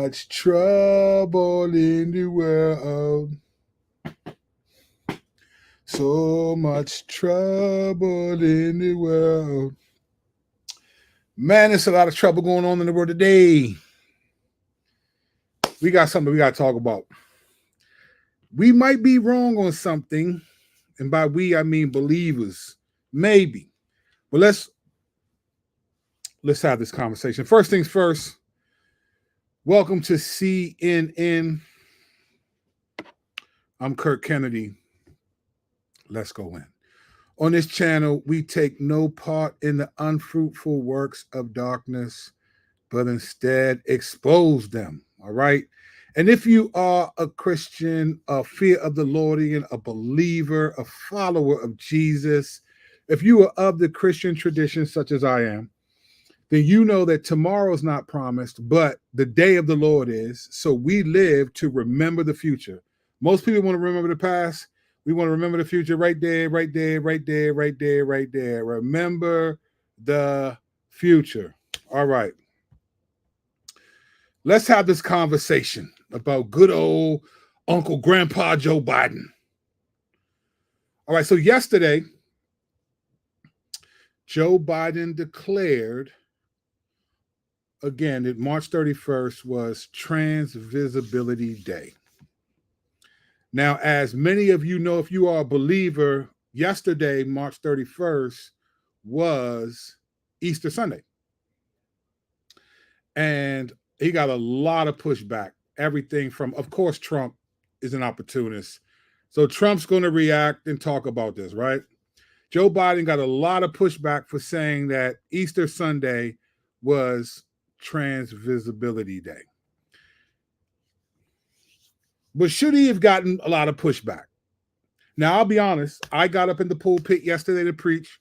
much trouble in the world. So much trouble in the world. Man, there's a lot of trouble going on in the world today. We got something we got to talk about. We might be wrong on something, and by we, I mean believers. Maybe. But let's have this conversation. First things first, welcome to CNN. I'm Kirk Kennedy. Let's go in. On this channel, we take no part in the unfruitful works of darkness, but instead expose them, all right? And if you are a Christian, a fear of the Lordian, a believer, a follower of Jesus, if you are of the Christian tradition, such as I am, then you know that tomorrow is not promised, but the day of the Lord is. So we live to remember the future. Most people want to remember the past. We want to remember the future right there, right there, right there, right there, right there. Remember the future. All right. Let's have this conversation about good old Uncle Grandpa Joe Biden. All right. So yesterday, Joe Biden declared, again, that March 31st was Trans Visibility Day. Now, as many of you know, if you are a believer, yesterday, March 31st, was Easter Sunday. And he got a lot of pushback. Everything from, of course, Trump is an opportunist. So Trump's going to react and talk about this, right? Joe Biden got a lot of pushback for saying that Easter Sunday was Trans Visibility Day. But should he have gotten a lot of pushback? Now, I'll be honest. I got up in the pulpit yesterday to preach,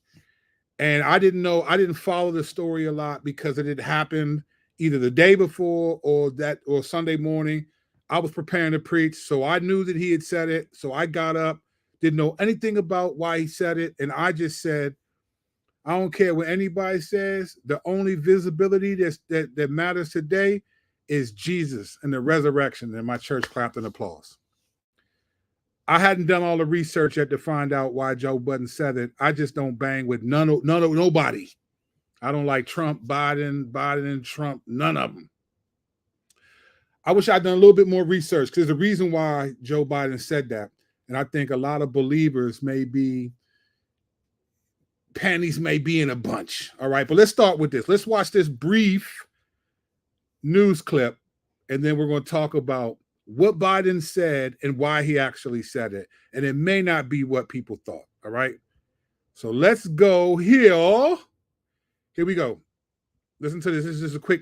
and I didn't follow the story a lot because it had happened either the day before or Sunday morning. I was preparing to preach, so I knew that he had said it. So I got up, didn't know anything about why he said it, and I just said, I don't care what anybody says. The only visibility that matters today is Jesus and the resurrection. And my church clapped in applause. I hadn't done all the research yet to find out why Joe Biden said it. I just don't bang with nobody. I don't like Trump, Biden and Trump, none of them. I wish I'd done a little bit more research because there's a reason why Joe Biden said that. And I think a lot of believers panties may be in a bunch. All right, but let's start with this. Let's watch this brief news clip, and then we're going to talk about what Biden said and why he actually said it. And it may not be what people thought. All right, so let's go here. Here we go. Listen to this. This is just a quick.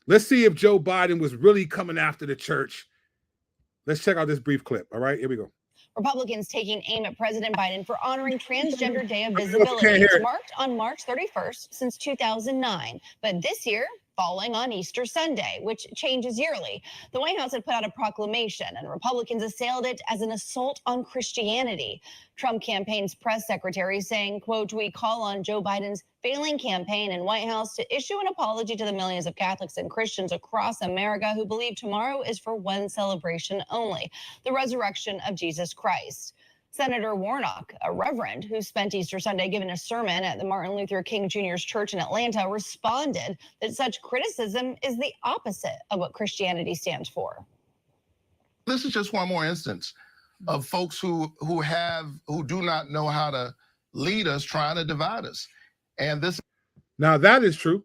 Let's see if Joe Biden was really coming after the church. Let's check out this brief clip. All right, here we go. Republicans taking aim at President Biden for honoring Transgender Day of Visibility. It's marked on March 31st since 2009, but this year falling on Easter Sunday, which changes yearly. The White House had put out a proclamation, and Republicans assailed it as an assault on Christianity. Trump campaign's press secretary saying, quote, "We call on Joe Biden's failing campaign and White House to issue an apology to the millions of Catholics and Christians across America who believe tomorrow is for one celebration only, the resurrection of Jesus Christ." Senator Warnock, a reverend who spent Easter Sunday giving a sermon at the Martin Luther King Jr.'s church in Atlanta, responded that such criticism is the opposite of what Christianity stands for. This is just one more instance of folks who do not know how to lead us, trying to divide us. And this. Now that is true.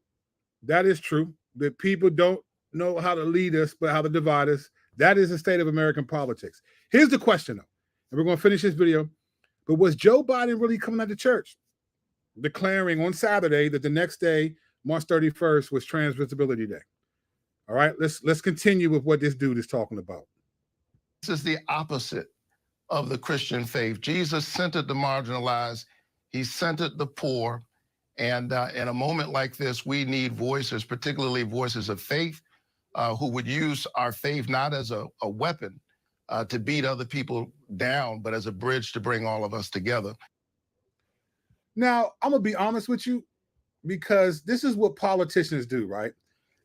That is true. That people don't know how to lead us, but how to divide us. That is the state of American politics. Here's the question, though. And we're going to finish this video. But was Joe Biden really coming out to church, declaring on Saturday that the next day, March 31st, was Trans Visibility Day? All right, let's continue with what this dude is talking about. This is the opposite of the Christian faith. Jesus centered the marginalized. He centered the poor. And in a moment like this, we need voices, particularly voices of faith, who would use our faith not as a weapon to beat other people down, but as a bridge to bring all of us together. Now, I'm going to be honest with you, because this is what politicians do, right?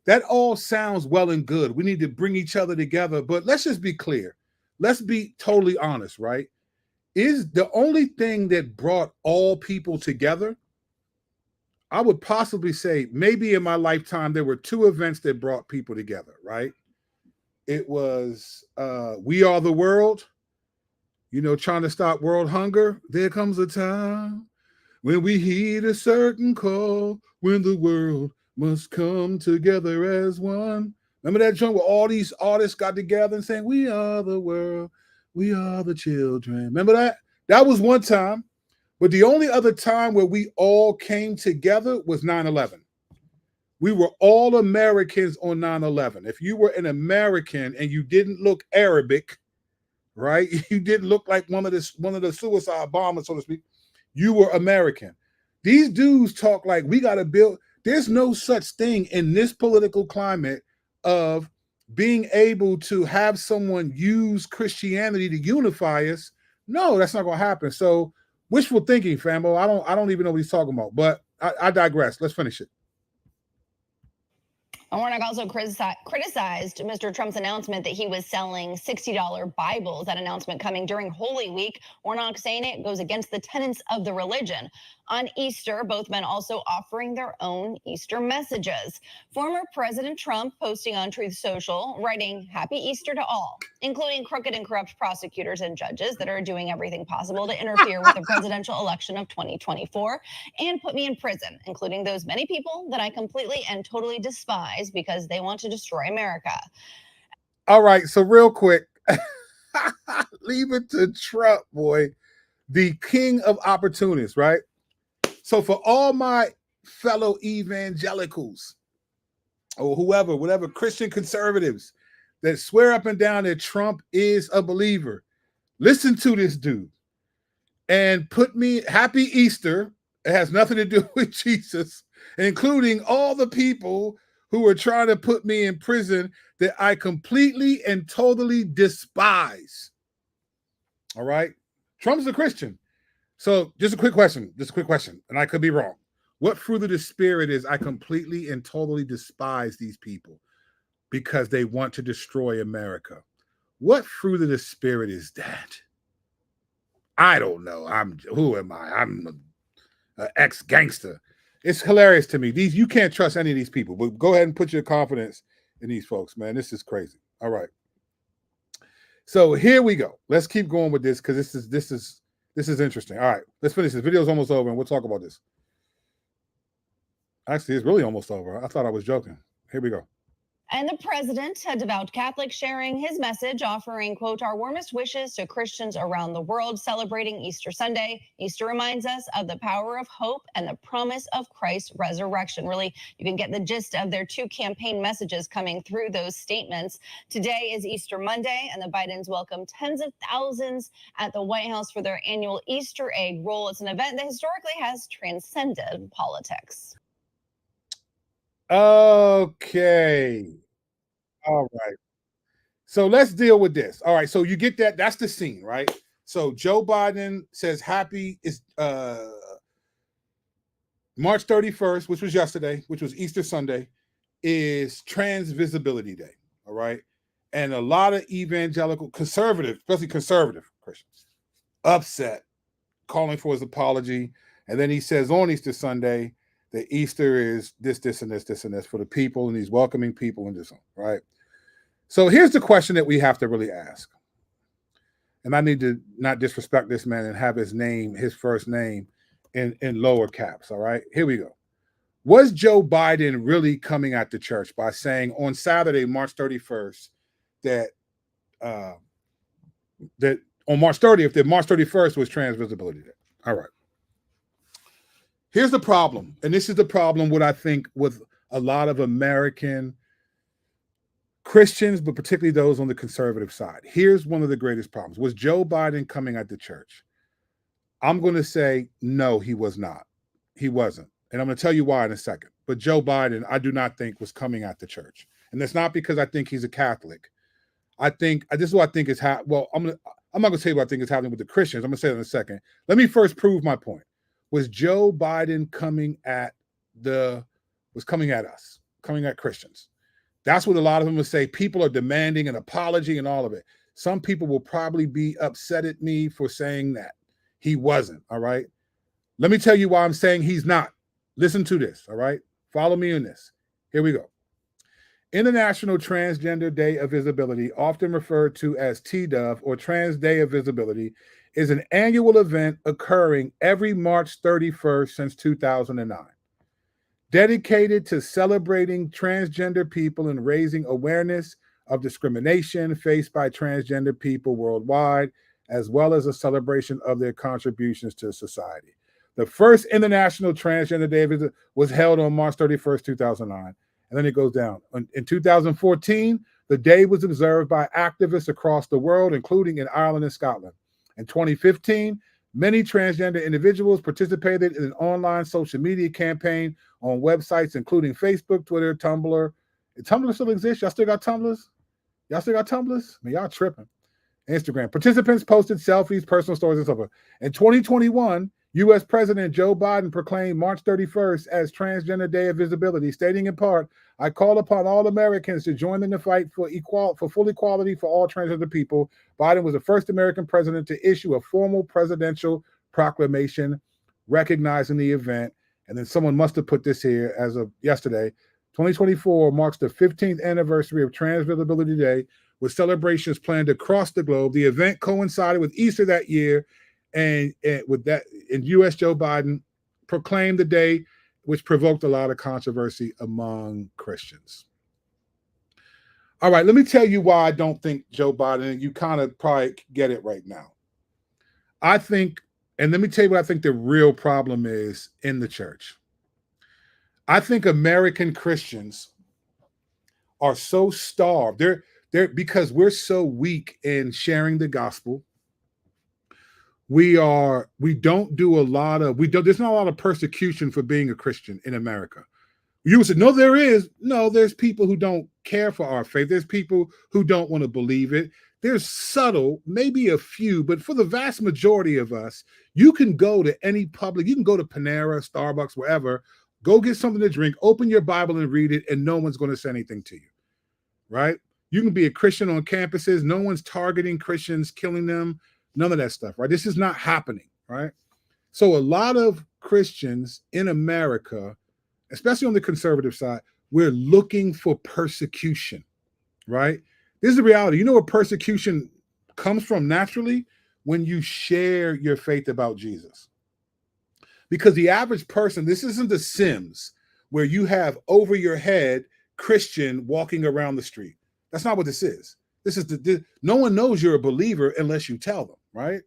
That all sounds well and good. We need to bring each other together, but let's just be clear. Let's be totally honest, right? Is the only thing that brought all people together, I would possibly say maybe in my lifetime, there were two events that brought people together, right? It was We Are the World, trying to stop world hunger. There comes a time when we heed a certain call, when the world must come together as one. Remember that joint where all these artists got together and saying, we are the world, we are the children. Remember that? That was one time. But the only other time where we all came together was 9/11. We were all Americans on 9/11. If you were an American and you didn't look Arabic, right? You didn't look like one of the suicide bombers, so to speak. You were American. These dudes talk like we got to build. There's no such thing in this political climate of being able to have someone use Christianity to unify us. No, that's not going to happen. So wishful thinking, famo. I don't even know what he's talking about, but I digress. Let's finish it. Warnock also criticized Mr. Trump's announcement that he was selling $60 Bibles. That announcement coming during Holy Week. Warnock saying it goes against the tenets of the religion. On Easter, both men also offering their own Easter messages. Former President Trump posting on Truth Social, writing, "Happy Easter to all," including crooked and corrupt prosecutors and judges that are doing everything possible to interfere with the presidential election of 2024 and put me in prison, including those many people that I completely and totally despise because they want to destroy America. All right, so real quick, leave it to Trump, boy, the king of opportunists, right? So for all my fellow evangelicals or whatever, Christian conservatives that swear up and down that Trump is a believer, listen to this dude and put me happy Easter. It has nothing to do with Jesus, including all the people who are trying to put me in prison that I completely and totally despise. All right. Trump's a Christian. So just a quick question, and I could be wrong. What fruit of the spirit is I completely and totally despise these people because they want to destroy America? What fruit of the spirit is that? I don't know. Who am I? I'm an ex-gangster. It's hilarious to me. You can't trust any of these people, but go ahead and put your confidence in these folks, man. This is crazy. All right. So here we go. Let's keep going with this because this is interesting. All right, let's finish. This video is almost over, and we'll talk about this. Actually, it's really almost over. I thought I was joking. Here we go. And the president, a devout Catholic, sharing his message, offering, quote, "our warmest wishes to Christians around the world celebrating Easter Sunday. Easter reminds us of the power of hope and the promise of Christ's resurrection." Really, you can get the gist of their two campaign messages coming through those statements. Today is Easter Monday, and the Bidens welcome tens of thousands at the White House for their annual Easter egg roll. It's an event that historically has transcended politics. Okay. All right. So let's deal with this. All right. So you get that. That's the scene, right? So Joe Biden says March 31st, which was yesterday, which was Easter Sunday, is Trans Visibility Day. All right. And a lot of evangelical conservative, especially conservative Christians, upset, calling for his apology. And then he says on Easter Sunday that Easter is this, and this for the people, and he's welcoming people and this, right? So here's the question that we have to really ask. And I need to not disrespect this man and have his first name in lower caps, all right? Here we go. Was Joe Biden really coming at the church by saying on Saturday, March 31st, that on March 30th, that March 31st was Trans Visibility Day? All right. Here's the problem, and this is the problem what I think with a lot of American Christians, but particularly those on the conservative side. Here's one of the greatest problems. Was Joe Biden coming at the church? I'm going to say no, he was not. He wasn't. And I'm going to tell you why in a second. But Joe Biden, I do not think was coming at the church. And that's not because I think he's a Catholic. I think this is what I think is happening. Well, I'm not going to tell you what I think is happening with the Christians. I'm going to say that in a second. Let me first prove my point. Was Joe Biden coming at us, coming at Christians? That's what a lot of them would say. People are demanding an apology and all of it. Some people will probably be upset at me for saying that. He wasn't, all right? Let me tell you why I'm saying he's not. Listen to this, all right? Follow me in this. Here we go. International Transgender Day of Visibility, often referred to as TDOV or Trans Day of Visibility, is an annual event occurring every March 31st since 2009. Dedicated to celebrating transgender people and raising awareness of discrimination faced by transgender people worldwide, as well as a celebration of their contributions to society. The first International Transgender Day was held on March 31st, 2009. And then it goes down. In 2014, the day was observed by activists across the world, including in Ireland and Scotland. In 2015, many transgender individuals participated in an online social media campaign on websites including Facebook, Twitter, Tumblr. Tumblr still exists? Y'all still got Tumblrs? Y'all still got Tumblrs? I mean, y'all tripping. Instagram. Participants posted selfies, personal stories, and so forth. In 2021, U.S. President Joe Biden proclaimed March 31st as Transgender Day of Visibility, stating in part, "I call upon all Americans to join in the fight for full equality for all transgender people." Biden was the first American president to issue a formal presidential proclamation recognizing the event. And then someone must have put this here as of yesterday. 2024 marks the 15th anniversary of Trans Visibility Day, with celebrations planned across the globe. The event coincided with Easter that year, and with that, in U.S. Joe Biden proclaimed the day, which provoked a lot of controversy among Christians. All right, let me tell you why I don't think Joe Biden, and you kind of probably get it right now. I think, and let me tell you what I think the real problem is in the church. I think American Christians are so starved. They're because we're so weak in sharing the gospel. There's not a lot of persecution for being a Christian in America. You would say, no, there is. No, there's people who don't care for our faith. There's people who don't want to believe it. There's subtle, maybe a few, but for the vast majority of us, you can go to any public, you can go to Panera, Starbucks, wherever, go get something to drink, open your Bible and read it, and no one's going to say anything to you, right? You can be a Christian on campuses. No one's targeting Christians, killing them, none of that stuff, right? This is not happening, right? So a lot of Christians in America, especially on the conservative side, we're looking for persecution, right? This is the reality. You know where persecution comes from naturally? When you share your faith about Jesus. Because the average person, this isn't The Sims, where you have over your head Christian walking around the street. That's not what this is. This is no one knows you're a believer unless you tell them, right?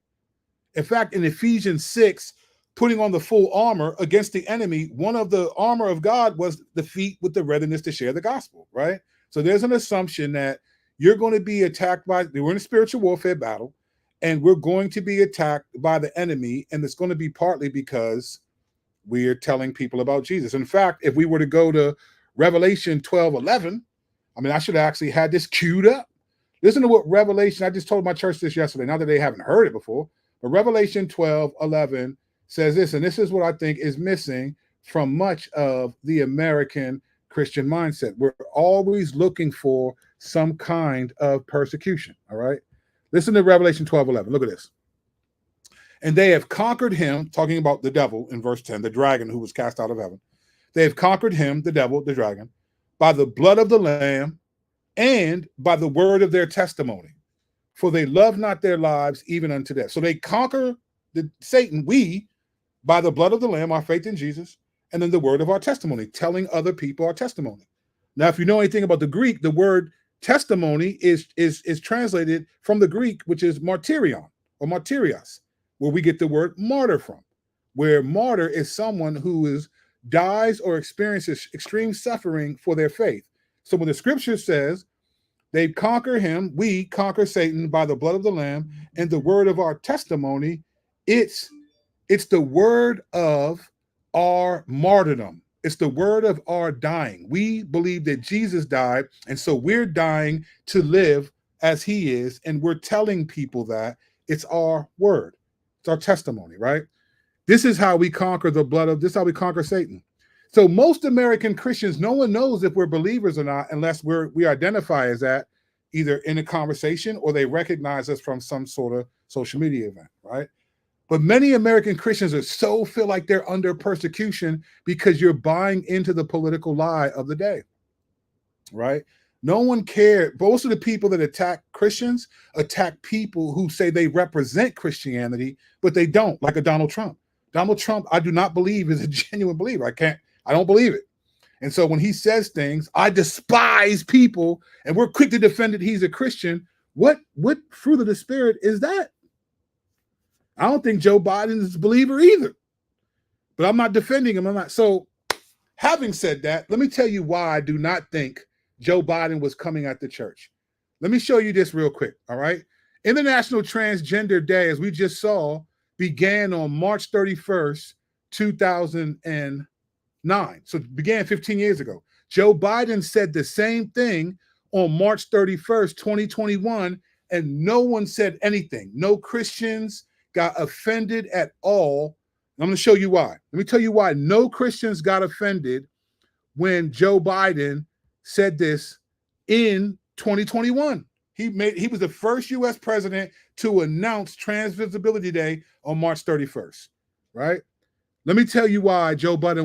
In fact, in Ephesians 6, putting on the full armor against the enemy, one of the armor of God was the feet with the readiness to share the gospel, right? So there's an assumption that you're going to be attacked we're in a spiritual warfare battle, and we're going to be attacked by the enemy, and it's going to be partly because we're telling people about Jesus. In fact, if we were to go to Revelation 12:11, I mean, I should have actually had this queued up. Listen to what Revelation, I just told my church this yesterday, not that they haven't heard it before, but Revelation 12:11 says this, and this is what I think is missing from much of the American Christian mindset. We're always looking for some kind of persecution, all right? Listen to Revelation 12:11. Look at this. And they have conquered him, talking about the devil in verse 10, the dragon who was cast out of heaven. They have conquered him, the devil, the dragon, by the blood of the Lamb and by the word of their testimony. For they love not their lives even unto death. So they conquer Satan, we, by the blood of the Lamb, our faith in Jesus, and then the word of our testimony, telling other people our testimony. Now, if you know anything about the Greek, the word testimony is translated from the Greek, which is martyrion or martyrios, where we get the word martyr from, where martyr is someone who dies or experiences extreme suffering for their faith. So when the scripture says they conquer him, we conquer Satan by the blood of the Lamb and the word of our testimony, it's the word of our martyrdom. It's the word of our dying. We believe that Jesus died, and so we're dying to live as he is, and we're telling people that. It's our word. It's our testimony, right? This is how we conquer this is how we conquer Satan. So most American Christians, no one knows if we're believers or not unless we identify as that either in a conversation or they recognize us from some sort of social media event, right? But many American Christians feel like they're under persecution because you're buying into the political lie of the day, right? No one cared. Most of the people that attack Christians attack people who say they represent Christianity, but they don't, like a Donald Trump. Donald Trump, I do not believe is a genuine believer. I don't believe it. And so when he says things, I despise people, and we're quick to defend that he's a Christian. What fruit of the Spirit is that? I don't think Joe Biden is a believer either. But I'm not defending him. I'm not. So having said that, let me tell you why I do not think Joe Biden was coming at the church. Let me show you this real quick, all right? International Transgender Day, as we just saw, began on March 31st, 2009. So it began 15 years ago. Joe Biden said the same thing on March 31st, 2021, and no one said anything. No Christians got offended at all. I'm going to show you why. Let me tell you why no Christians got offended when Joe Biden said this in 2021. He was the first U.S. president to announce Trans Visibility Day on March 31st, right? Let me tell you why why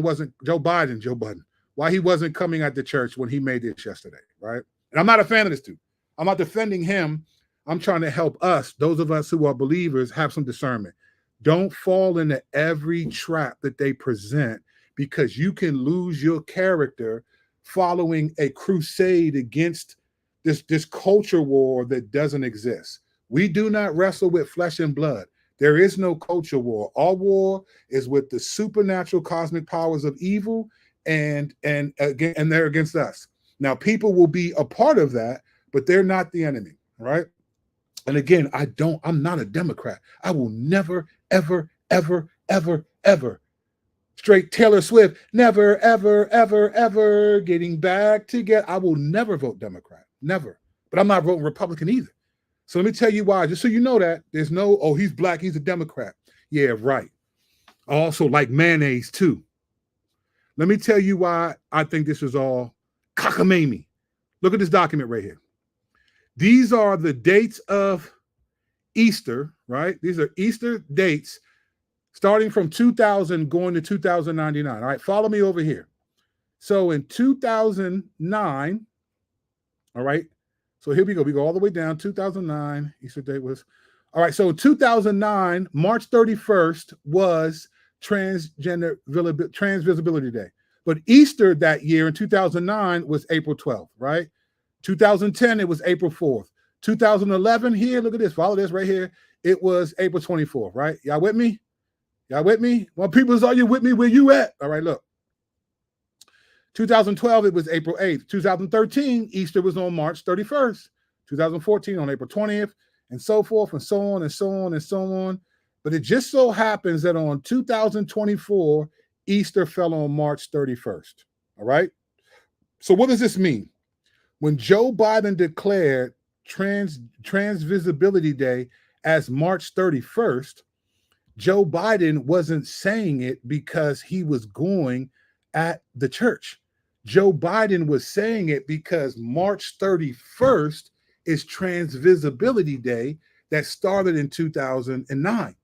he wasn't coming at the church when he made this yesterday, right? And I'm not a fan of this dude. I'm not defending him. I'm trying to help us, those of us who are believers, have some discernment. Don't fall into every trap that they present, because you can lose your character following a crusade against this culture war that doesn't exist. We do not wrestle with flesh and blood. There is no culture war. Our war is with the supernatural cosmic powers of evil, and they're against us. Now, people will be a part of that, but they're not the enemy, right? And again, I'm not a Democrat. I will never, ever, ever, ever, ever, straight Taylor Swift, never, ever, ever, ever getting back together. I will never vote Democrat, never. But I'm not voting Republican either. So let me tell you why, just so you know that. There's no, oh, he's black, he's a Democrat. Yeah, right. I also like mayonnaise too. Let me tell you why I think this is all cockamamie. Look at this document right here. These are the dates of Easter, right? These are Easter dates starting from 2000 going to 2099. All right, follow me over here. So in 2009, all right, so here we go. We go all the way down. 2009, Easter date was, all right, so 2009, March 31st was Trans Visibility Day. But Easter that year in 2009 was April 12th, right? 2010, it was April 4th. 2011, here, look at this. Follow this right here. It was April 24th, right? Y'all with me? Y'all with me? Well, people, are you with me? Where you at? All right, look. 2012, it was April 8th. 2013, Easter was on March 31st. 2014 on April 20th, and so forth, and so on, and so on, and so on. But it just so happens that on 2024, Easter fell on March 31st. All right? So what does this mean? When Joe Biden declared Trans Visibility Day as March 31st, Joe Biden wasn't saying it because he was going at the church. Joe Biden was saying it because March 31st is Trans Visibility Day that started in 2009.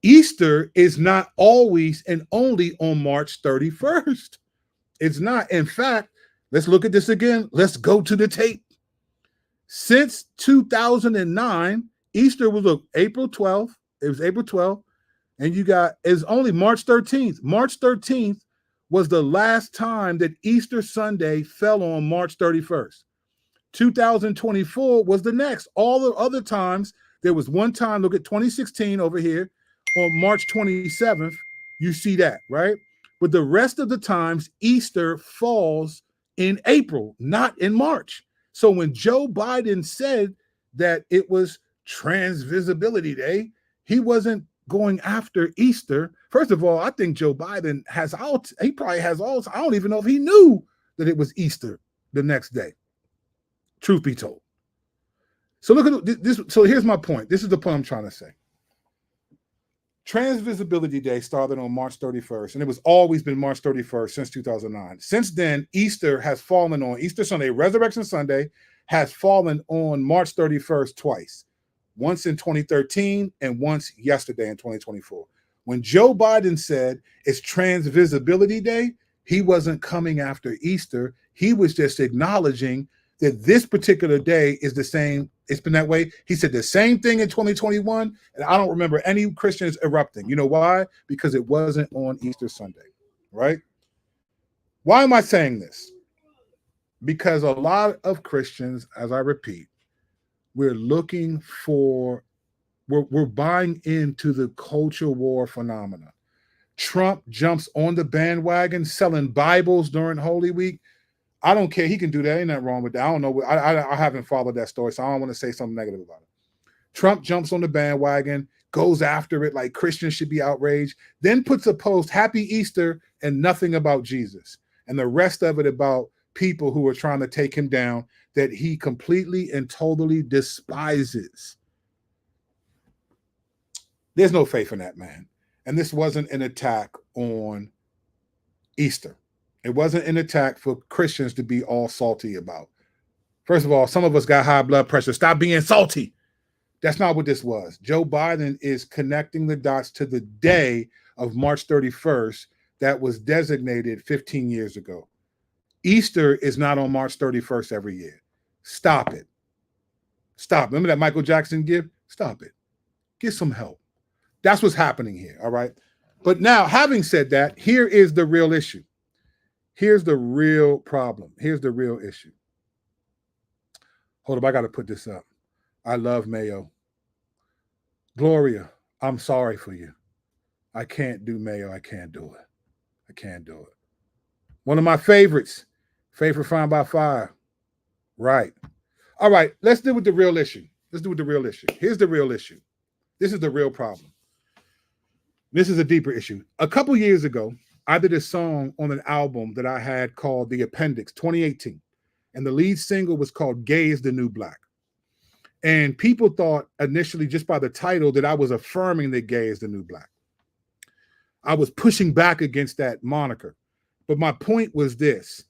Easter is not always and only on March 31st. It's not. In fact, let's look at this again. Let's go to the tape. Since 2009, Easter was April 12th. It was April 12th. And it's only March 13th. March 13th was the last time that Easter Sunday fell on March 31st. 2024 was the next. All the other times, there was one time, look at 2016 over here, on March 27th, you see that, right? But the rest of the times, Easter falls in April, not in March. So when Joe Biden said that it was Trans Visibility Day, he wasn't going after Easter. First of all, I think Joe Biden he probably has all, I don't even know if he knew that it was Easter the next day, truth be told. So look at this. So here's my point. This is the point I'm trying to say. Trans Visibility Day started on March 31st, and it was always been March 31st since 2009. Since then, Easter has fallen on Easter Sunday, Resurrection Sunday has fallen on March 31st twice, once in 2013 and once yesterday in 2024. When Joe Biden said it's Trans Visibility Day, he wasn't coming after Easter. He was just acknowledging that this particular day is the same. It's been that way. He said the same thing in 2021, and I don't remember any Christians erupting. You know why? Because it wasn't on Easter Sunday, right? Why am I saying this? Because a lot of Christians, as I repeat, we're looking for, we're buying into the culture war phenomena. Trump jumps on the bandwagon selling Bibles during Holy Week. I don't care. He can do that. Ain't nothing wrong with that. I don't know. I haven't followed that story, so I don't want to say something negative about it. Trump jumps on the bandwagon, goes after it like Christians should be outraged, then puts a post, Happy Easter, and nothing about Jesus. And the rest of it about people who are trying to take him down that he completely and totally despises. There's no faith in that man. And this wasn't an attack on Easter. It wasn't an attack for Christians to be all salty about. First of all, some of us got high blood pressure. Stop being salty. That's not what this was. Joe Biden is connecting the dots to the day of March 31st that was designated 15 years ago. Easter is not on March 31st every year. Stop it. Stop. Remember that Michael Jackson gift? Stop it. Get some help. That's what's happening here, all right? But now, having said that, here is the real issue. Here's the real problem. Here's the real issue. Hold up, I got to put this up. I love Mayo. Gloria, I'm sorry for you. I can't do Mayo. I can't do it. I can't do it. One of my favorites, Favorite Fine by Fire. Right. All right, let's deal with the real issue. Let's deal with the real issue. Here's the real issue. This is the real problem. This is a deeper issue. A couple years ago, I did a song on an album that I had called The Appendix 2018. And the lead single was called Gay is the New Black. And people thought initially just by the title that I was affirming that gay is the new black. I was pushing back against that moniker. But my point was this,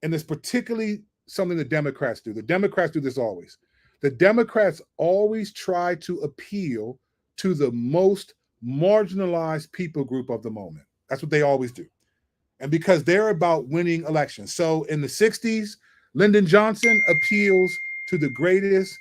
and it's particularly something the Democrats do. The Democrats do this always. The Democrats always try to appeal to the most marginalized people group of the moment. That's what they always do. And because they're about winning elections. So in the 60s, Lyndon Johnson appeals to the greatest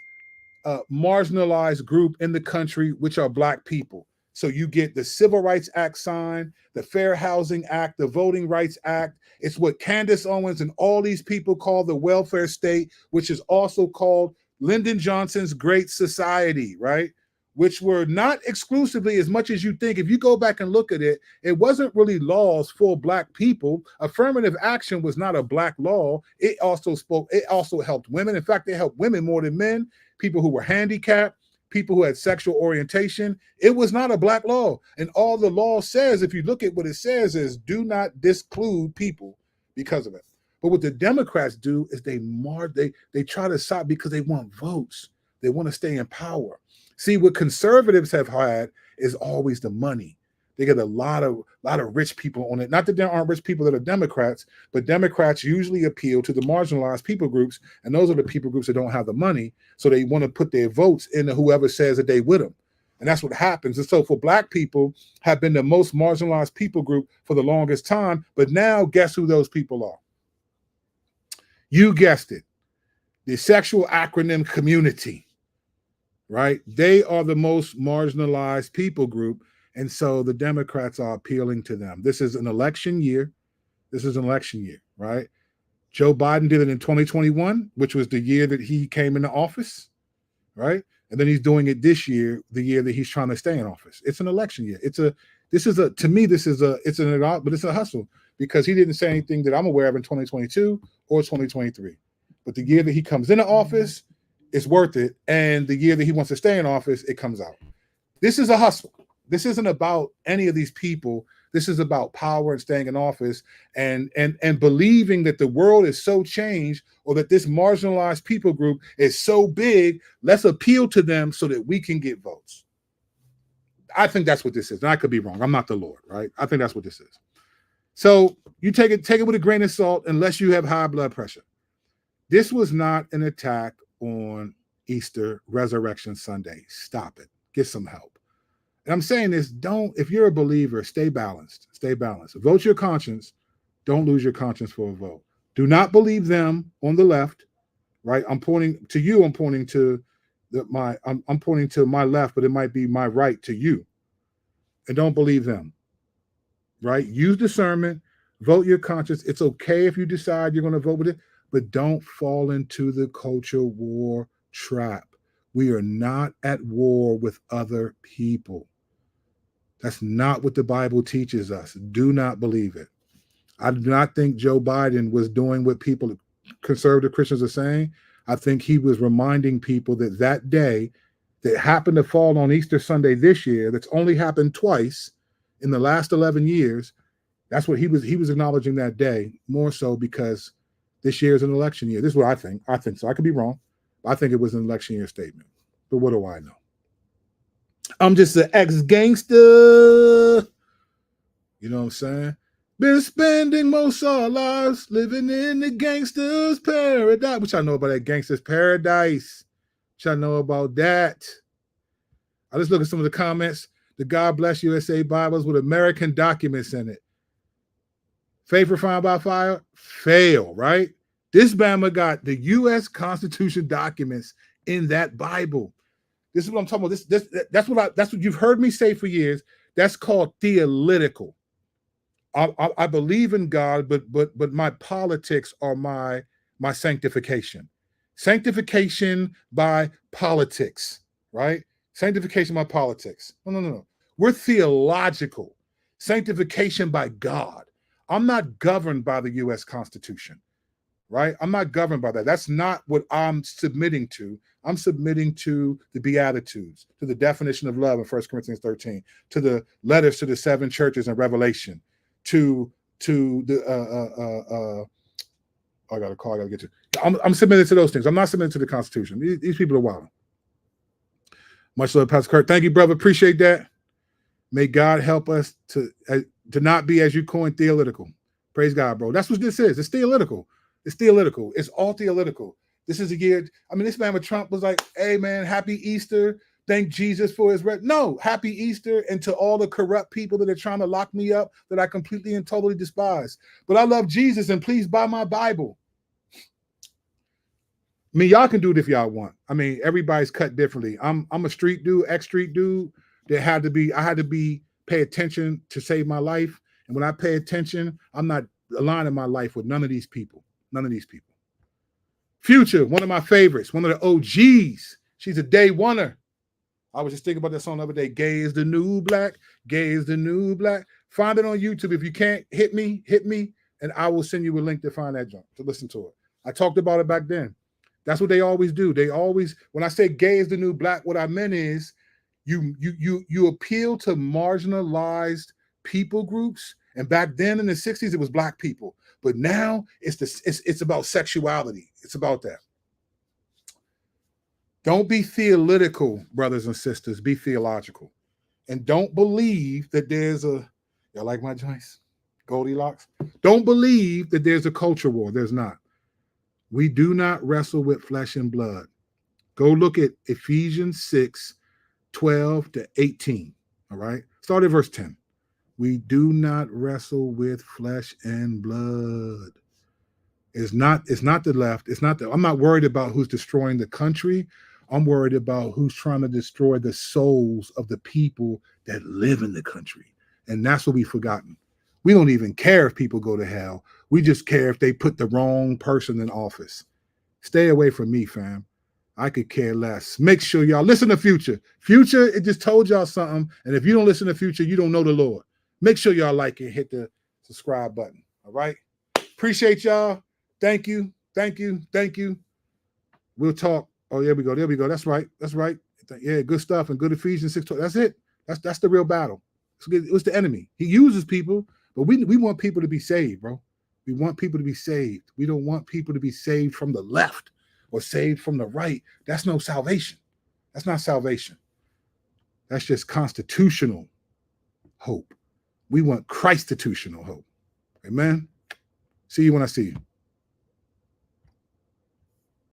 marginalized group in the country, which are Black people. So you get the Civil Rights Act signed, the Fair Housing Act, the Voting Rights Act. It's what Candace Owens and all these people call the welfare state, which is also called Lyndon Johnson's Great Society, right? Which were not exclusively, as much as you think. If you go back and look at it, it wasn't really laws for Black people. Affirmative action was not a Black law. It also helped women. In fact, it helped women more than men, people who were handicapped, people who had sexual orientation. It was not a Black law. And all the law says, if you look at what it says, is do not disclude people because of it. But what the Democrats do is they try to stop because they want votes. They want to stay in power. See, what conservatives have had is always the money. They get a lot of rich people on it. Not that there aren't rich people that are Democrats, but Democrats usually appeal to the marginalized people groups, and those are the people groups that don't have the money, so they want to put their votes into whoever says that they with them. And that's what happens. And so for Black people have been the most marginalized people group for the longest time, but now guess who those people are? You guessed it, the sexual acronym community, right? They are the most marginalized people group. And so the Democrats are appealing to them. This is an election year. Right? Joe Biden did it in 2021, which was the year that he came into office, right? And then he's doing it this year, the year that he's trying to stay in office. It's an election year. It's a hustle, because he didn't say anything that I'm aware of in 2022 or 2023. But the year that he comes into office, it's worth it. And the year that he wants to stay in office, it comes out. This is a hustle. This isn't about any of these people. This is about power and staying in office and believing that the world is so changed, or that this marginalized people group is so big. Let's appeal to them so that we can get votes. I think that's what this is. And I could be wrong. I'm not the Lord, right? I think that's what this is. So you take it with a grain of salt, unless you have high blood pressure. This was not an attack on Easter Resurrection Sunday. Stop it. Get some help. And I'm saying this, if you're a believer, stay balanced. Stay balanced. Vote your conscience. Don't lose your conscience for a vote. Do not believe them on the left, right? I'm pointing to you. I'm pointing to I'm pointing to my left, but it might be my right to you. And don't believe them, right? Use discernment. Vote your conscience. It's okay if you decide you're going to vote with it, but don't fall into the culture war trap. We are not at war with other people. That's not what the Bible teaches us. Do not believe it. I do not think Joe Biden was doing what conservative Christians are saying. I think he was reminding people that day that happened to fall on Easter Sunday this year, that's only happened twice in the last 11 years. That's what he was acknowledging that day, more so because this year is an election year. This is what I think. I think so. I could be wrong. I think it was an election year statement. But what do I know? I'm just an ex-gangster. You know what I'm saying? Been spending most of our lives living in the gangster's paradise. Which I know about that gangster's paradise. Which I know about that. I just look at some of the comments. The God Bless USA Bibles with American documents in it. Faith refined by fire? Fail, right? This Bama got the U.S. Constitution documents in that Bible. This is what I'm talking about. That's what you've heard me say for years. That's called theoletical. I believe in God, but my politics are my sanctification. Sanctification by politics, right? Sanctification by politics. No. We're theological. Sanctification by God. I'm not governed by the U.S. Constitution, right? I'm not governed by that. That's not what I'm submitting to. I'm submitting to the Beatitudes, to the definition of love in 1 Corinthians 13, to the letters to the 7 churches in Revelation, to the I got a call I gotta get to. I'm submitting to those things. I'm not submitting to the Constitution. These people are wild. Much love, Pastor Kurt. Thank you, brother. Appreciate that. May God help us to not be, as you coined, theoletical. Praise God, bro. That's what this is. It's theoletical. It's theoletical. It's all theoletical. This is a year. I mean, this man with Trump was like, hey, man, happy Easter. Thank Jesus for his No, happy Easter, and to all the corrupt people that are trying to lock me up that I completely and totally despise. But I love Jesus, and please buy my Bible. I mean, y'all can do it if y'all want. I mean, everybody's cut differently. I'm a street dude, ex-street dude. I had to pay attention to save my life. And when I pay attention, I'm not aligning my life with none of these people. None of these people. Future, one of my favorites, one of the OGs. She's a day oneer. I was just thinking about that song the other day. Gay is the new black. Gay is the new black. Find it on YouTube. If you can't, hit me, and I will send you a link to find that junk, to listen to it. I talked about it back then. That's what they always do. They always, when I say gay is the new black, what I meant is you appeal to marginalized people groups. And back then in the 60s, it was black people. But now it's about sexuality. It's about that. Don't be theoletical, brothers and sisters. Be theological. And don't believe that there's y'all like my joints? Goldilocks? Don't believe that there's a culture war. There's not. We do not wrestle with flesh and blood. Go look at Ephesians 6:12-18. All right? Start at verse 10. We do not wrestle with flesh and blood. It's not the left. I'm not worried about who's destroying the country. I'm worried about who's trying to destroy the souls of the people that live in the country. And that's what we've forgotten. We don't even care if people go to hell. We just care if they put the wrong person in office. Stay away from me, fam. I could care less. Make sure y'all listen to Future. Future, it just told y'all something. And if you don't listen to Future, you don't know the Lord. Make sure y'all like it. Hit the subscribe button. All right? Appreciate y'all. Thank you. We'll talk. Oh, there we go. That's right. Yeah, good stuff and good Ephesians 6:12. That's it. That's the real battle. It's the enemy. He uses people, but we want people to be saved, bro. We want people to be saved. We don't want people to be saved from the left or saved from the right. That's no salvation. That's not salvation. That's just constitutional hope. We want Christitutional hope. Amen. See you when I see you.